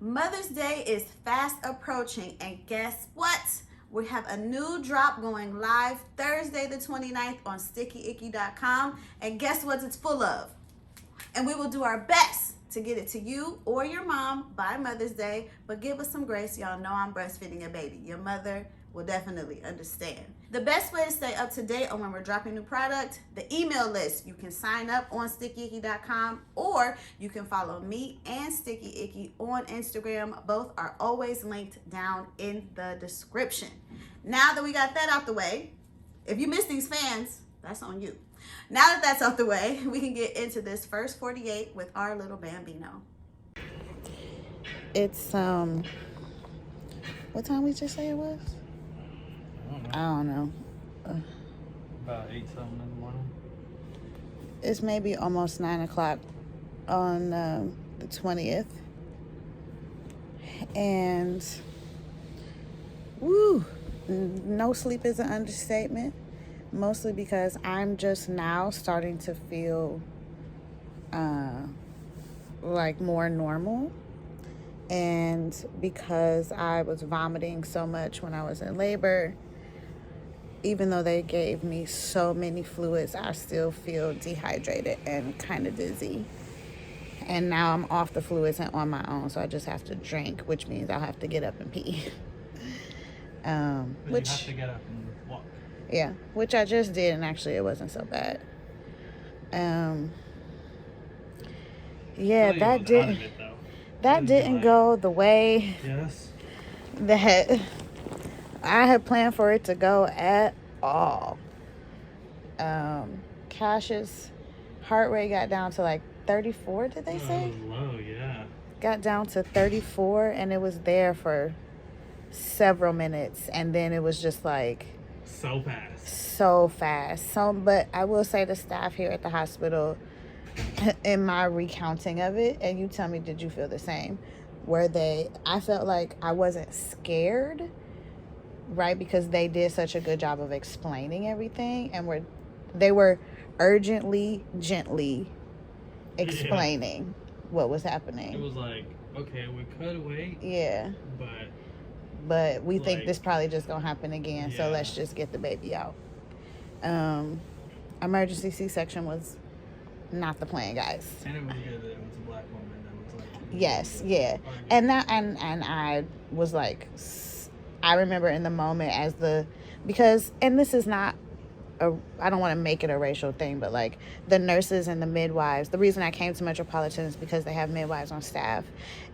Mother's Day is fast approaching, and guess what? We have a new drop going live Thursday the 29th on stickyicky.com, and guess what it's full of? And we will do our best to get it to you or your mom by Mother's Day, but give us some grace. Y'all know I'm breastfeeding a baby. Your mother will definitely understand. The best way to stay up to date on when we're dropping new product, the email list. You can sign up on stickyicky.com, or you can follow me and Sticky Icky on Instagram. Both are always linked down in the description. Now that we got that out the way, if you miss these fans, that's on you. Now that that's out the way, we can get into this first 48 with our little Bambino. It's what time we just say it was? I don't know. About 8 something in the morning. It's maybe almost 9 o'clock on the 20th. And woo, no sleep is an understatement. Mostly because I'm just now starting to feel like more normal. And because I was vomiting so much when I was in labor, even though they gave me so many fluids, I still feel dehydrated and kind of dizzy. And now I'm off the fluids and on my own, so I just have to drink, which means I'll have to get up and pee. Which you have to get up and walk. Yeah, which I just did, and actually it wasn't so bad. Yeah, that didn't go the way that I had planned for it to go at all. Cash's heart rate got down to like 34, did they say? Low, yeah. Got down to 34, and it was there for several minutes, and then it was just like so fast. But I will say the staff here at the hospital, in my recounting of it, and you tell me, did you feel the same? I felt like I wasn't scared, right? Because they did such a good job of explaining everything, and they were urgently, gently explaining what was happening. It was like, okay, we could wait. Yeah. But we think this probably just gonna happen again, so let's just get the baby out. Emergency C-section was not the plan, guys. And it was good that it was a black woman that was like... Yes, yeah. And I was like, I remember in the moment and this is not, I don't want to make it a racial thing, but like the nurses and the midwives, the reason I came to Metropolitan is because they have midwives on staff,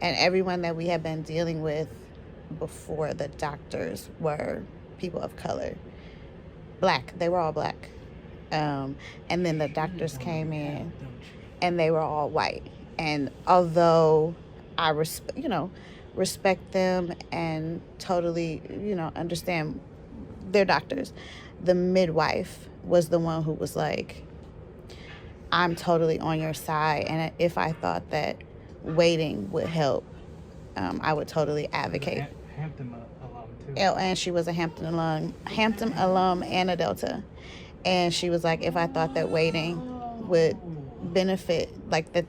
and everyone that we have been dealing with before the doctors were people of color. Black. They were all black. And then the doctors came in and they were all white. And although I respect them and totally, understand their doctors, the midwife was the one who was like, I'm totally on your side, and if I thought that waiting would help, I would totally advocate. Hampton alum too. And she was a Hampton alum and a Delta. And she was like, if I thought that waiting would benefit, like that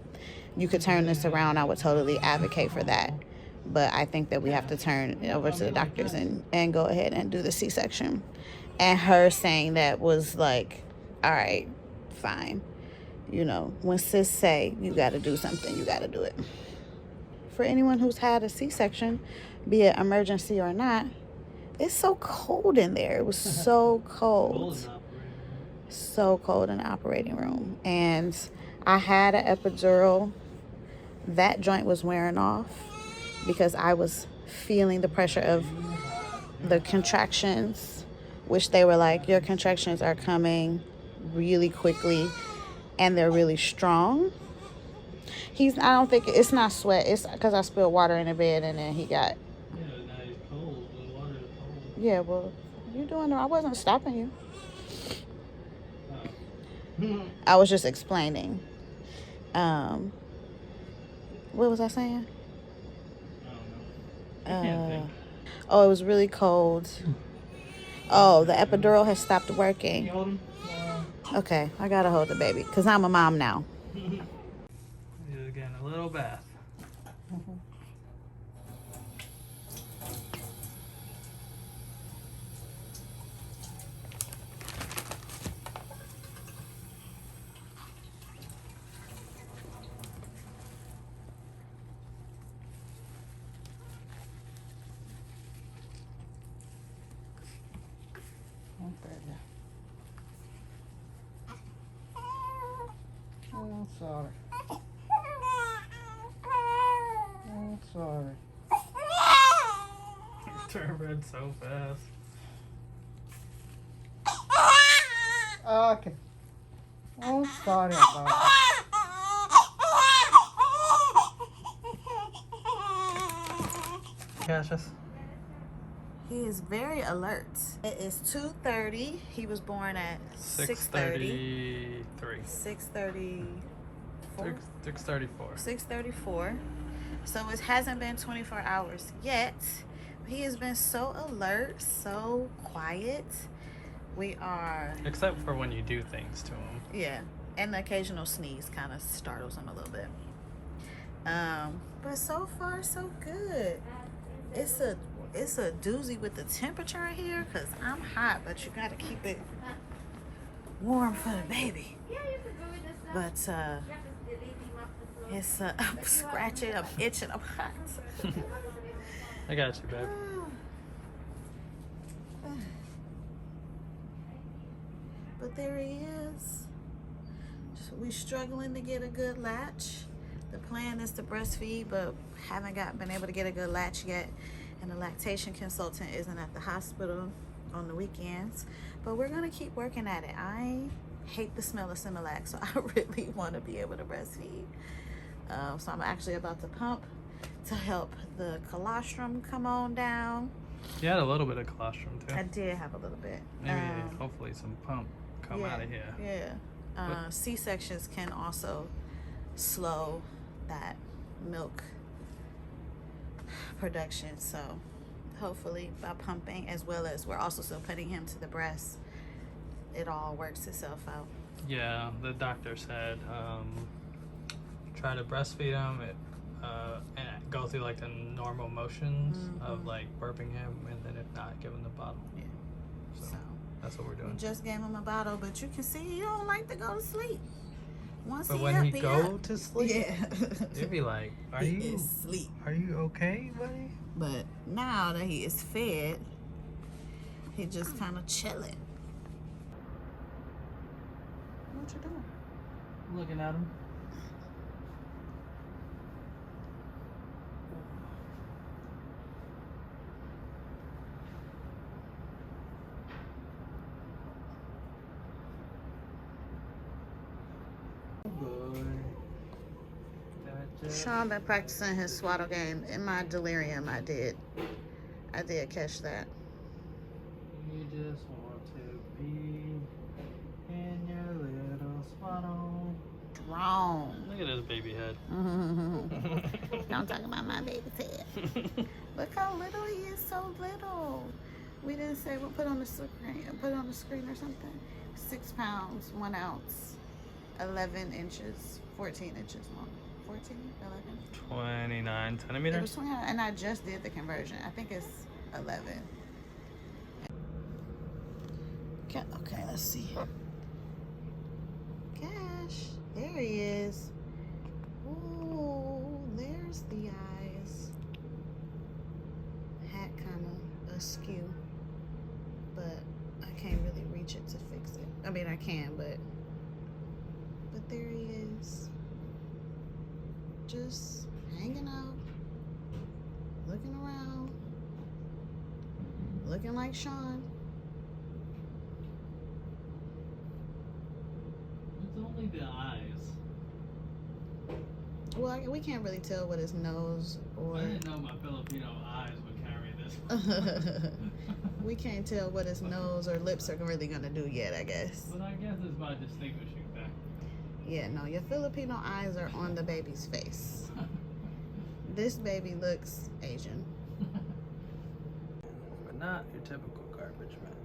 you could turn this around, I would totally advocate for that. But I think that we have to turn it over to the doctors and go ahead and do the C-section. And her saying that was like, all right, fine. When sis say you got to do something, you got to do it. For anyone who's had a C-section, be it emergency or not, it's so cold in there. It was so cold. So cold in the operating room. And I had an epidural. That joint was wearing off because I was feeling the pressure of the contractions, which they were like, your contractions are coming really quickly and they're really strong. I don't think it's not sweat. It's because I spilled water in the bed and then he got. Yeah, now he's cold. The water is cold. Yeah, well, you doing it. I wasn't stopping you. I was just explaining. What was I saying? I don't know. It was really cold. Oh, the epidural has stopped working. You hold him? Okay, I gotta hold the baby because I'm a mom now. He's getting a little bath. I'm sorry. I'm sorry. Turn red so fast. Okay. I'm sorry about that. Cassius. He is very alert. It is 2:30. He was born at 6:30. 6:34. 6:34. So it hasn't been 24 hours yet. He has been so alert, so quiet. We are... Except for when you do things to him. Yeah. And the occasional sneeze kind of startles him a little bit. But so far, so good. It's a doozy with the temperature in here because I'm hot, but you got to keep it warm for the baby. But it's I'm scratching, I'm itching, I'm hot. I got you, babe. But there he is. So we struggling to get a good latch. The plan is to breastfeed, but haven't been able to get a good latch yet. And the lactation consultant isn't at the hospital on the weekends. But we're gonna keep working at it. I hate the smell of Similac, so I really want to be able to breastfeed. So I'm actually about to pump to help the colostrum come on down. You had a little bit of colostrum too. I did have a little bit. Maybe hopefully some pump come out of here. Yeah. C-sections can also slow that milk production. So hopefully by pumping, as well as we're also still putting him to the breast, it all works itself out. Yeah, the doctor said try to breastfeed him and go through like the normal motions of like burping him, and then if not, give him the bottle. Yeah. So that's what we're doing. We just gave him a bottle, but you can see he don't like to go to sleep. Once But he when up, he go to sleep, yeah, you'd be like, he is asleep. Are you okay, buddy? But now that he is fed, he just kind of chilling. What you doing? Looking at him. Sean been practicing his swaddle game. In my delirium, I did catch that. You just want to be in your little swaddle. Wrong. Look at his baby head. Don't talk about my baby's head. Look how little he is. So little. We didn't say we'll put on the screen. Put it on the screen or something. 6 pounds, 1 ounce, 11 inches, 14 inches long. 14, 11. 29 It centimeters. was 29, and I just did the conversion. I think it's 11. Okay, let's see. Gosh, there he is. Ooh, there's the eyes. Hat kind of askew, but I can't really reach it to fix it. I mean, I can, but there he is. Just hanging out, looking around, looking like Sean. It's only the eyes. Well, we can't really tell what his nose or... I didn't know my Filipino eyes would carry this. We can't tell what his nose or lips are really gonna do yet, I guess. But I guess it's by distinguishing factor. Yeah, no, your Filipino eyes are on the baby's face. This baby looks Asian. But not your typical garbage man.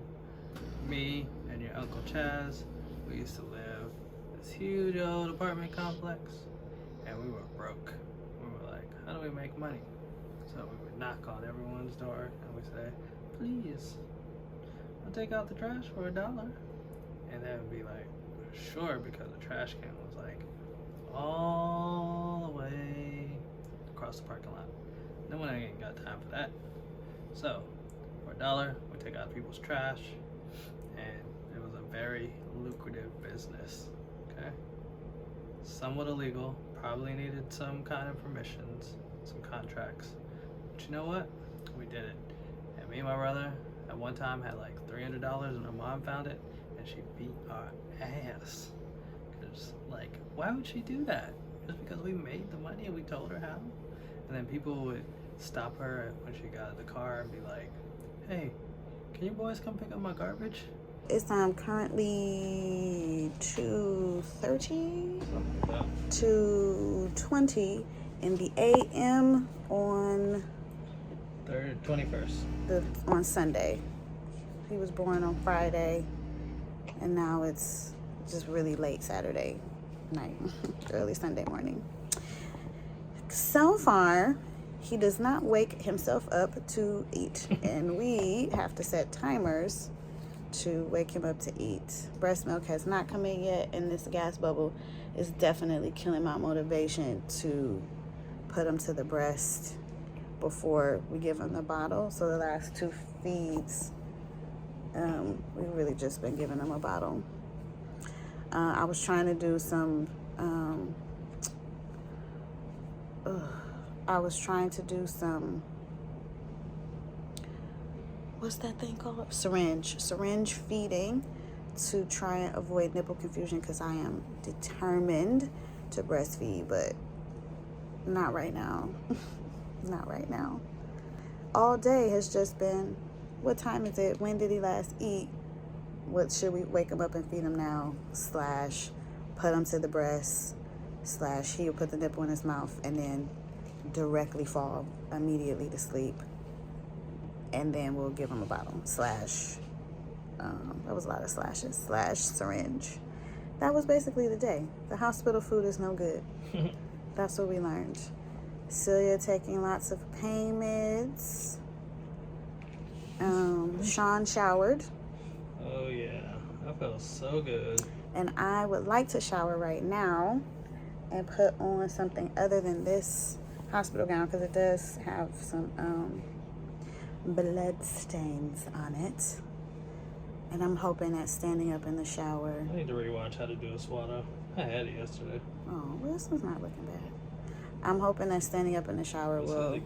Me and your Uncle Chaz, we used to live in this huge old apartment complex, and we were broke. We were like, how do we make money? So we would knock on everyone's door and we say, please, I'll take out the trash for $1. And they would be like, sure, because the trash can was like all the way across the parking lot. No one ain't got time for that. So for $1, we take out people's trash, and it was a very lucrative business. Okay, somewhat illegal, probably needed some kind of permissions, some contracts. But you know what? We did it. And me and my brother at one time had like $300 and my mom found it and she beat our ass. Cause like, why would she do that? Just because we made the money and we told her how? And then people would stop her when she got out of the car and be like, hey, can you boys come pick up my garbage? It's currently 2:30, 2:20 in the AM on 21st. on Sunday. He was born on Friday, and now it's just really late Saturday night, early Sunday morning. So far, he does not wake himself up to eat, and we have to set timers to wake him up to eat. Breast milk has not come in yet, and this gas bubble is definitely killing my motivation to put him to the breast before we give him the bottle. So the last 2 feeds, we've really just been giving him a bottle. I was trying to do some what's that thing called? Syringe feeding to try and avoid nipple confusion, because I am determined to breastfeed, but not right now. Not right now. All day has just been, what time is it? When did he last eat? What should we wake him up and feed him now? / put him to the breast / he'll put the nipple in his mouth and then directly fall immediately to sleep. And then we'll give him a bottle / that was a lot of slashes / syringe. That was basically the day. The hospital food is no good. That's what we learned. Celia taking lots of pain meds. Sean showered. Oh yeah, that felt so good. And I would like to shower right now and put on something other than this hospital gown, because it does have some blood stains on it. And I'm hoping that standing up in the shower. I need to rewatch how to do a swallow. I had it yesterday. Oh, well, this one's not looking bad. I'm hoping that standing up in the shower will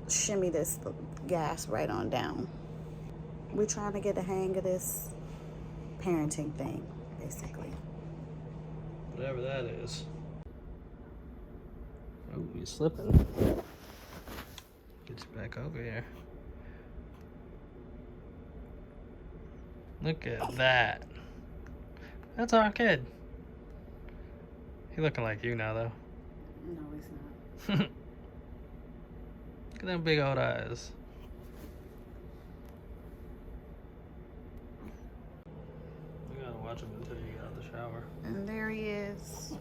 shimmy this gas right on down. We're trying to get a hang of this parenting thing, basically. Whatever that is. Oh, you're slipping. Get you back over here. Look at that. That's our kid. He looking like you now, though. No, he's not. Look at them big old eyes. You gotta watch him until you get out of the shower. And there he is,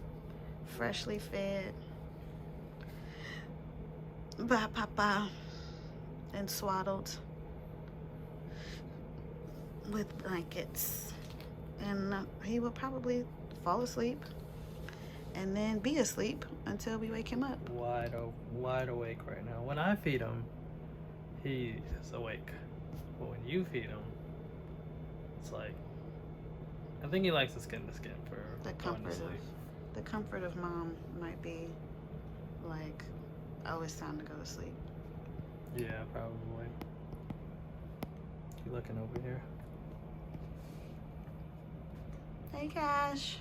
freshly fed by Papa and swaddled with blankets. And he will probably fall asleep and then be asleep until we wake him up. Wide awake right now. When I feed him, he is awake. But when you feed him, it's like, I think he likes the skin to skin for The going to sleep. The comfort of mom might be like, oh, it's time to go to sleep. Yeah, probably. You looking over here? Hey, Cash.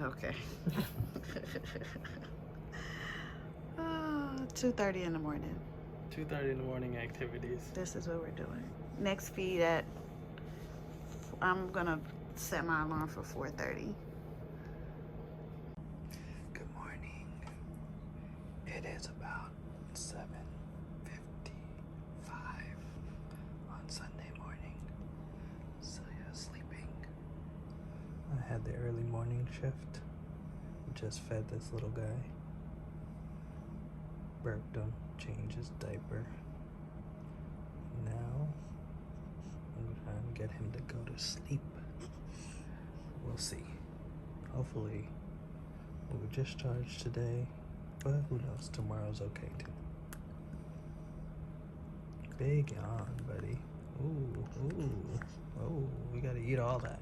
Okay. 2:30 in the morning. 2:30 in the morning activities. This is what we're doing. Next feed at, I'm gonna set my alarm for 4:30. Good morning. It is about 7:55 on Sunday morning. Celia's sleeping. I had the early morning shift. Just fed this little guy. Burped him, changed his diaper. Now I'm trying to get him to go to sleep. We'll see. Hopefully we'll discharge today, but who knows? Tomorrow's okay too. Big yawn, buddy. Oh, we gotta eat all that.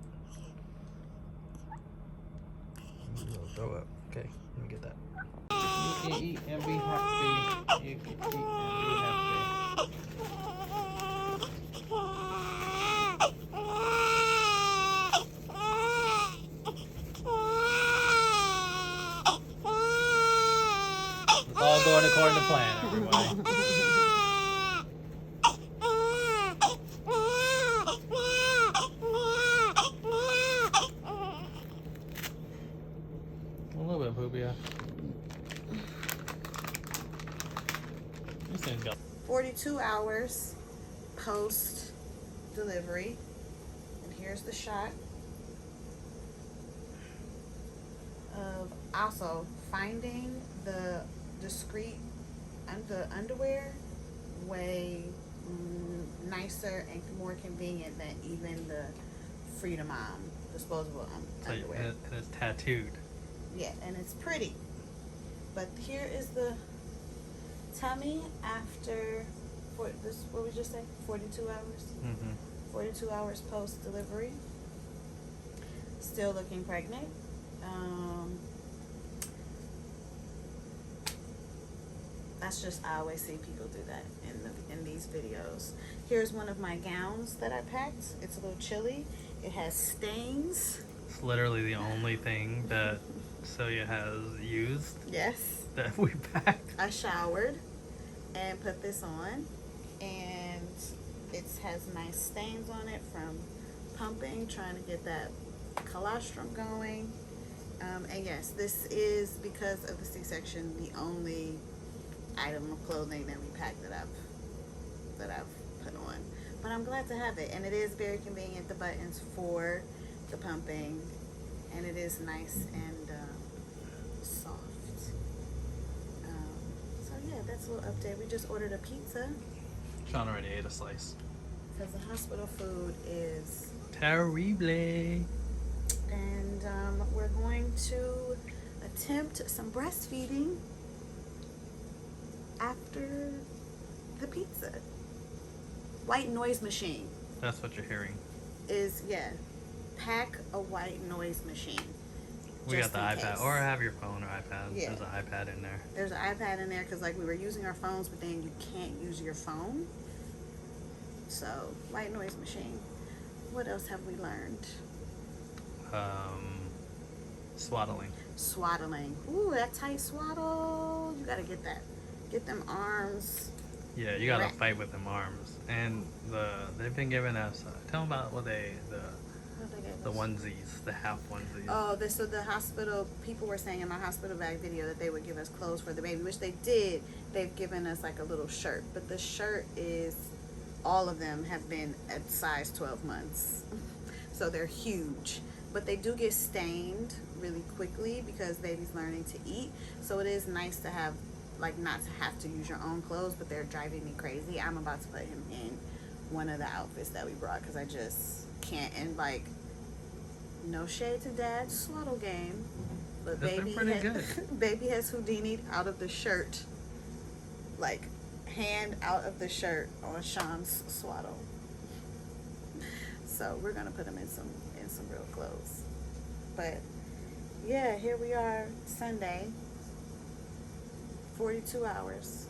Throw up. Okay, let me get that. You can eat and be happy. You can eat and be happy. It's all going according to plan, everybody. A little bit, Poopia. This thing's got 42 hours post delivery. And here's the shot of also finding the discreet underwear way nicer and more convenient than even the Freedom disposable underwear. and it's tattooed. Yeah, and it's pretty. But here is the tummy after what we just say? 42 hours. 42 hours post delivery. Still looking pregnant. That's just, I always see people do that in these videos. Here's one of my gowns that I packed. It's a little chilly. It has stains. It's literally the only thing that Celia has used Yes. that we packed. I showered and put this on, and it has nice stains on it from pumping, trying to get that colostrum going. And yes, this is, because of the C-section, the only item of clothing that we packed that I've put on. But I'm glad to have it, and it is very convenient. The buttons for the pumping, and it is nice and soft. So yeah, that's a little update. We just ordered a pizza Sean already ate a slice. because the hospital food is, Terrible. and we're going to attempt some breastfeeding after the pizza. White noise machine That's what you're hearing. is, yeah, pack a white noise machine. We just got the in iPad, case. or have your phone or iPad. Yeah. There's an iPad in there. There's an iPad in there because, like, we were using our phones, but then you can't use your phone. So, white noise machine. What else have we learned? Swaddling. Swaddling. Ooh, that tight swaddle. You gotta get that. Get them arms. Yeah, you gotta Right. fight with them arms. And they've been giving us. Tell them about what What they gave the us? onesies, the half onesies. Oh, so the hospital people were saying in my hospital bag video that they would give us clothes for the baby, which they did. They've given us like a little shirt, but the shirt is, all of them have been at size 12 months, so they're huge. But they do get stained really quickly because baby's learning to eat. So it is nice to have, like, not to have to use your own clothes, but they're driving me crazy. I'm about to put him in one of the outfits that we brought because I just can't. And, like, no shade to dad's swaddle game, but They've been baby pretty has, baby has Houdini'd out of the shirt, like, hand out of the shirt on Sean's swaddle. So we're gonna put him in some real clothes. But yeah, here we are, Sunday, 42 hours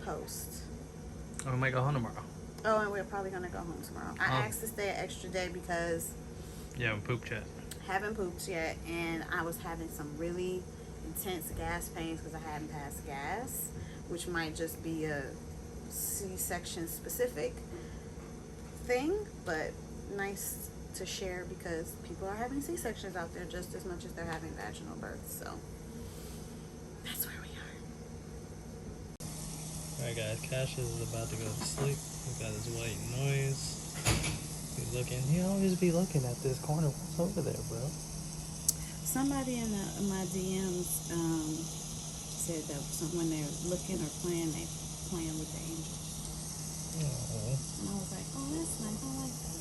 post. Oh, we might go home tomorrow. Oh, and we're probably gonna go home tomorrow. I Oh. asked to stay an extra day because Yeah, we pooped yet. haven't pooped yet, and I was having some really intense gas pains because I hadn't passed gas, which might just be a C-section specific thing, but nice to share because people are having C-sections out there just as much as they're having vaginal births. So that's where we are. Alright guys, Cassius is about to go to sleep. He's got his white noise. He's looking. He always be looking at this corner. What's over there, bro? Somebody in my DMs said that when they're looking or playing, they playing with the angels. Oh, And I was like, oh, that's nice. I like that.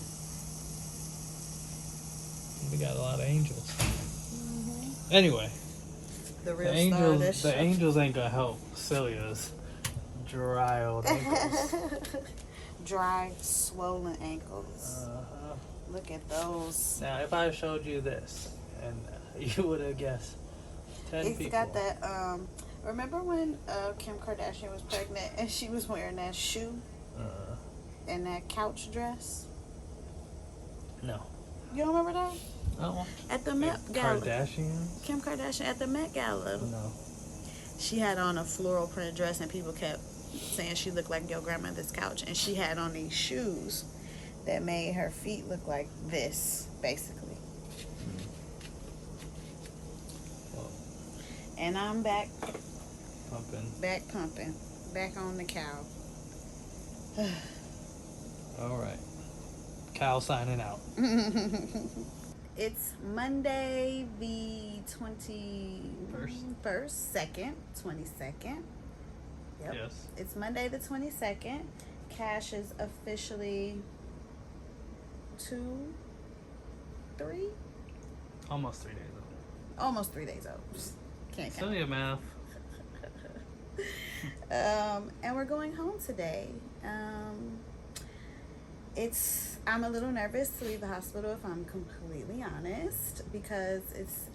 we got a lot of angels. Mm-hmm. Anyway, The the real angels, star the angels ain't gonna help Celia's dry old ankles. dry, swollen ankles. Look at those. Now, if I showed you this, and you would have guessed 10 It's people. got that, remember when Kim Kardashian was pregnant and she was wearing that shoe and that couch dress? No. You don't remember that? Oh. At the Met Gala. Kardashians? Kim Kardashian at the Met Gala. No. She had on a floral print dress and people kept saying she looked like your grandmother's couch. And she had on these shoes that made her feet look like this, basically. Well, And I'm back pumping. back on the cow. All right. Cal signing out. It's Monday the 22nd. Yep. Yes. It's Monday the 22nd. Cash is officially 3 Almost 3 days old. almost 3 days old. Can't count. Celia math. And we're going home today. I'm a little nervous to leave the hospital, if I'm completely honest, because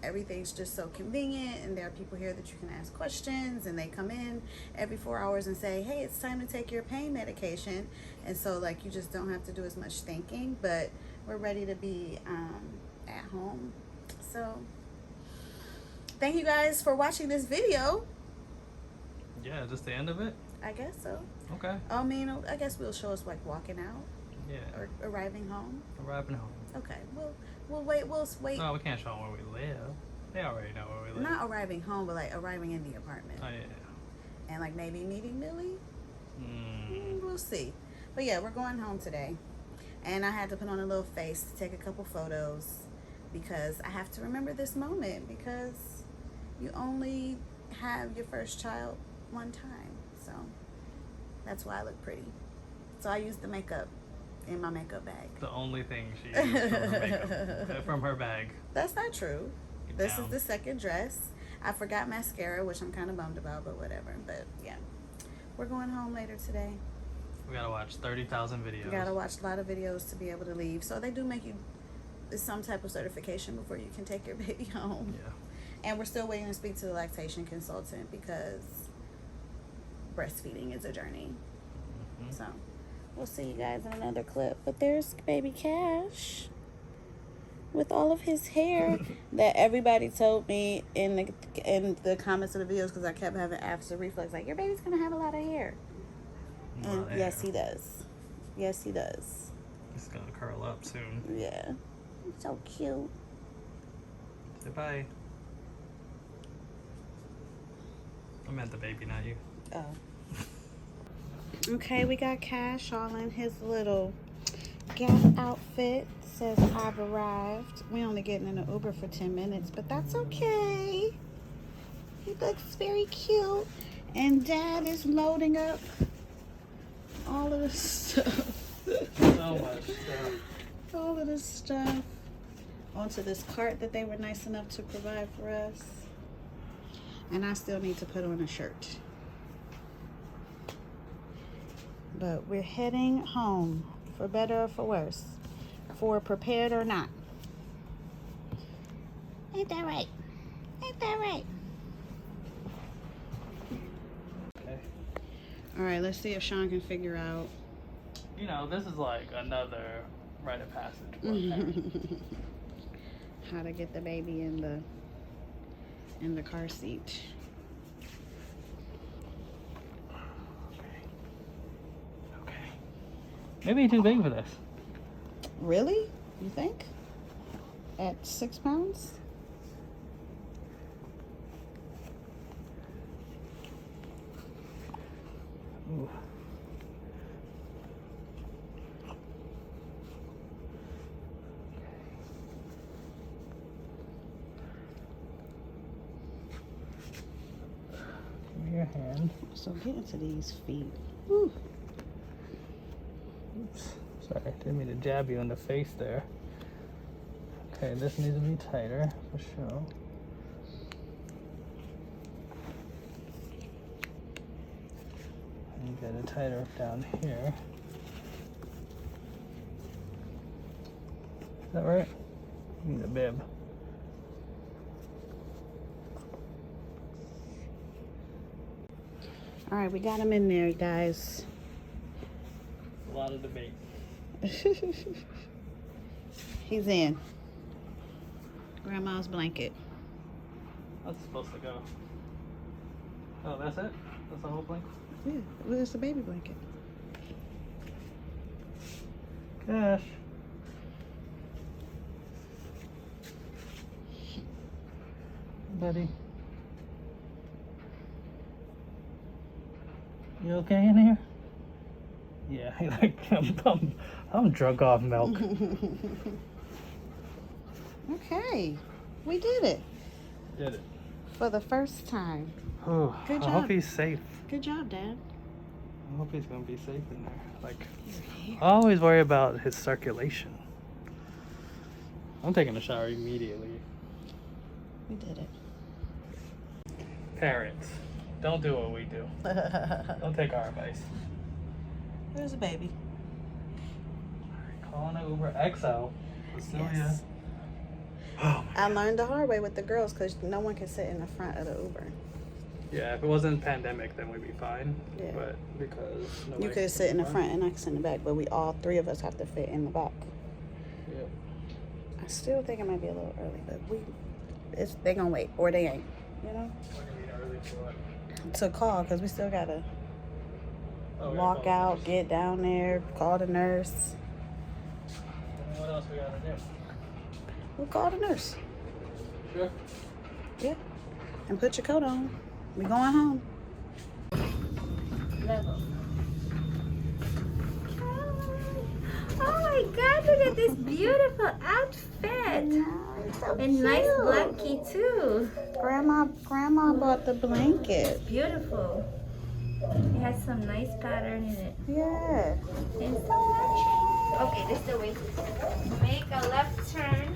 everything's just so convenient, and there are people here that you can ask questions, and they come in every 4 hours and say, hey, it's time to take your pain medication. And so like you just don't have to do as much thinking, but we're ready to be at home. So thank you guys for watching this video. Yeah, just the end of it? I guess so. Okay. I mean, I guess we'll show us like walking out Yeah. or arriving home. Arriving home. Okay, we'll wait. We'll wait. No, we can't show them where we live. They already know where we live. Not arriving home, but like arriving in the apartment. Oh, yeah. And like maybe meeting Millie. Mm. We'll see. But yeah, we're going home today. And I had to put on a little face to take a couple photos because I have to remember this moment, because you only have your first child one time. So that's why I look pretty. So I used the makeup in my makeup bag. The only thing she used from her makeup, from her bag. That's not true. Get This down. is the second dress. I forgot mascara, which I'm kind of bummed about, but whatever. But yeah, we're going home later today. We gotta watch 30,000 videos. You gotta watch a lot of videos to be able to leave. So they do make you some type of certification before you can take your baby home. Yeah. And we're still waiting to speak to the lactation consultant because breastfeeding is a journey. Mm-hmm. So we'll see you guys in another clip. But there's baby Cash with all of his hair that everybody told me in the comments of the videos, because I kept having after reflex, like, your baby's gonna have a lot of hair. And Well, yes, he does. Yes, he does. It's gonna curl up soon. Yeah. So cute. Say bye. I meant the baby, not you. Oh. Okay, we got Cash all in his little Gap outfit. Says, I've arrived. We only getting in an Uber for 10 minutes, but that's okay. He looks very cute. And Dad is loading up all of this stuff. So much stuff. All of this stuff onto this cart that they were nice enough to provide for us. And I still need to put on a shirt. But we're heading home, for better or for worse, for prepared or not. Ain't that right? Ain't that right? Okay. All right, let's see if Sean can figure out. You know, this is like another rite of passage for a parent. How to get the baby in the car seat. Okay. Maybe you're too big for this. Really? You think? At 6 pounds? Ooh. Give me your hand. So get into these feet. Whew. Oops. Sorry, didn't mean to jab you in the face there. Okay, this needs to be tighter for sure. And get it tighter down here. Is that right? You need a bib. All right, we got him in there, guys. A lot of debate. He's in. Grandma's blanket. How's it supposed to go? Oh, that's it? That's the whole blanket? Yeah, well, it's a baby blanket. Gosh. Buddy. You okay in here? Yeah, like I'm drunk off milk. Okay, we did it Did it. for the first time. Oh, Good I job. hope he's safe. Good job, Dad. I hope he's gonna be safe in there. Like, I always worry about his circulation. I'm taking a shower immediately. We did it. Parents, don't do what we do. Don't take our advice. There's a baby. Calling an Uber XL with Celia. Yes. Oh my I learned the hard way with the girls because no one can sit in the front of the Uber. Yeah, if it wasn't pandemic, then we'd be fine. Yeah. But because You could sit in the front and I could sit in the back, but we all three of us have to fit in the back. Yeah. I still think it might be a little early, but they gonna wait or they ain't, you know? What do you mean early for what? To call because we still gotta Oh, we gotta walk call out, the nurse. get down there, call the nurse. And what else we gotta do? We'll call the nurse. Sure. Yeah. And put your coat on. We going home. Level. Oh my god, look at this beautiful outfit. And nice blankie too. Grandma bought the blanket. Beautiful. It has some nice pattern in it. Yeah. And some matching. Okay, this is the way to make a left turn.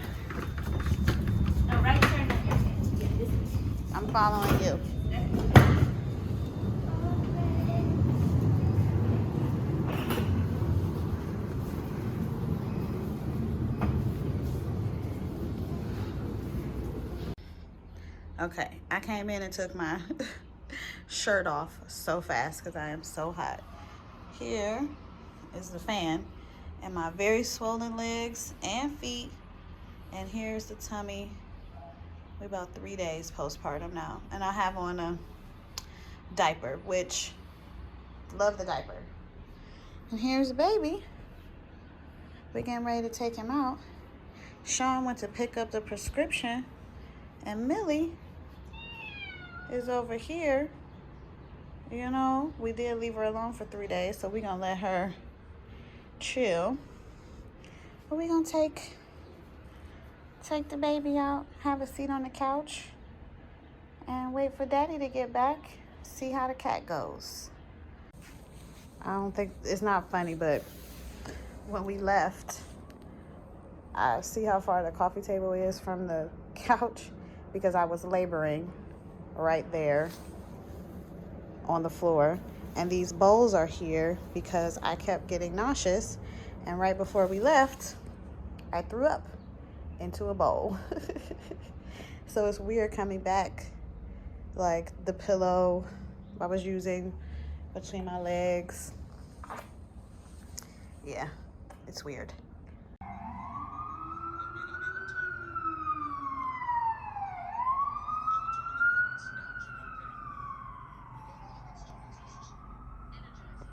A right turn. Yeah, this is. I'm following you. Okay, I came in and took my shirt off so fast because I am so hot. Here is the fan and my very swollen legs and feet. And here's the tummy. We're about 3 days postpartum now. And I have on a diaper, which, love the diaper. And here's the baby. We're getting ready to take him out. Sean went to pick up the prescription. And Millie is over here. You know, we did leave her alone for 3 days, so we're gonna let her chill. But we're gonna take the baby out, have a seat on the couch, and wait for Daddy to get back, see how the cat goes. I don't think, it's not funny, but when we left, I see how far the coffee table is from the couch because I was laboring right there on the floor. And these bowls are here because I kept getting nauseous. And right before we left, I threw up into a bowl. So it's weird coming back, like the pillow I was using between my legs. Yeah, it's weird.